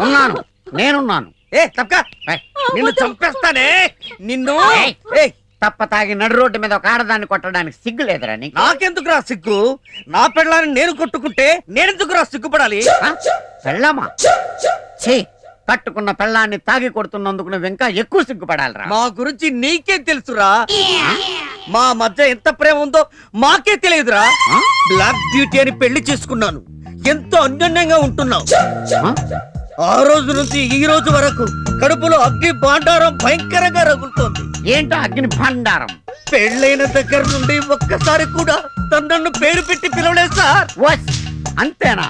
ఉన్నాను, నేనున్నాను. నిన్ను చంపేస్తానే నిన్ను. తప్ప తాగి నడు రోడ్డు మీద ఒక ఆడదాన్ని కొట్టడానికి సిగ్గు లేదురా నీకు? నాకెందుకురా సిగ్గు? నా పెళ్ళాన్ని నేను కొట్టుకుంటే నేనెందుకురా సిగ్గుపడాలి? పెళ్ళామా? ఛీ, కట్టుకున్న పెళ్ళాన్ని తాగి కొడుతున్నందుకు నువ్వు ఇంకా ఎక్కువ సిగ్గుపడాలిరా. మా గురించి నీకే తెలుసురా. మా మధ్య ఎంత ప్రేమ ఉందో మాకే తెలియదురా. బ్లాక్ బ్యూటీ అని పెళ్లి చేసుకున్నాను. ఎంతో అన్యోన్యంగా ఉంటున్నావు. ఆ రోజు నుంచి ఈ రోజు వరకు కడుపులో అగ్ని భాండారం భయంకరంగా రగులుతోంది. ఏంటో అగ్ని భాండారం? పెళ్ళైన దగ్గర నుండి ఒక్కసారి కూడా నన్ను పేరు పెట్టి పిలవలేదు సార్. అంతేనా?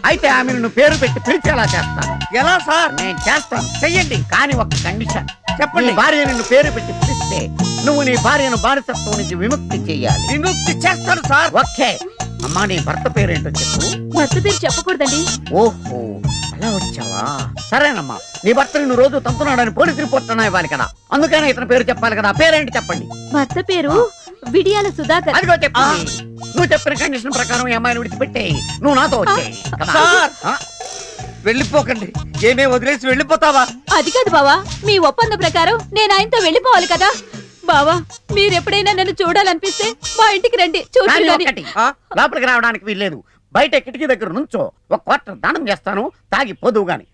అయితే ఆమెను నువ్వు పేరు పెట్టి పిలిచేలా చేస్తాను. ఎలా సార్? నేను చేస్తాను, చెయ్యండి. కానీ ఒక కండిషన్. చెప్పండి. భార్య నిన్ను పేరు పెట్టి పిలిస్తే నువ్వు నీ భార్యను బానిసత్వం నుంచి విముక్తి చెయ్యాలి. విముక్తి చేస్తాను సార్. ఓకే. అమ్మా, నీ భర్త పేరేంటో చెప్పు. భర్త పేరు చెప్పకూడదండి. ఓహో, అలా వచ్చావా? సరేనమ్మా, నీ భర్త నిన్ను రోజు తంతున్నాడని పోలీస్ రిపోర్ట్ ఇవ్వాలి కదా, అందుకనే ఇతని పేరు చెప్పాలి కదా. పేరేంటి చెప్పండి. భర్త పేరు విడియాల సుధాకర్. అదిగో చెప్పు. నువ్వు చెప్పిన కండిషన్ ప్రకారం ఈ అమ్మాయిని విడిచిపెట్టేయి. నువ్వు నాతో వచ్చేయి. వెళ్ళిపోకండి. ఏమే వదిలేసి వెళ్ళిపోతావా? అది కాదు బావా, మీ ఒప్పంద ప్రకారం నేను ఆయనతో వెళ్ళిపోవాలి కదా. బావా, మీరెప్పుడైనా నన్ను చూడాలనిపిస్తే మా ఇంటికి రండి. లోపలికి రావడానికి వీల్లేదు. బయట కిటికీ దగ్గర నుంచో ఒక క్వార్టర్ దానం చేస్తాను, తాగి పోదువు గాని.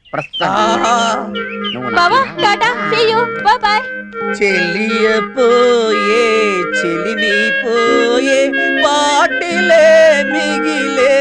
బావా, tata, see you, bye bye. చెలియపోయే చెలిమి పోయే పాటిలే మిగిలే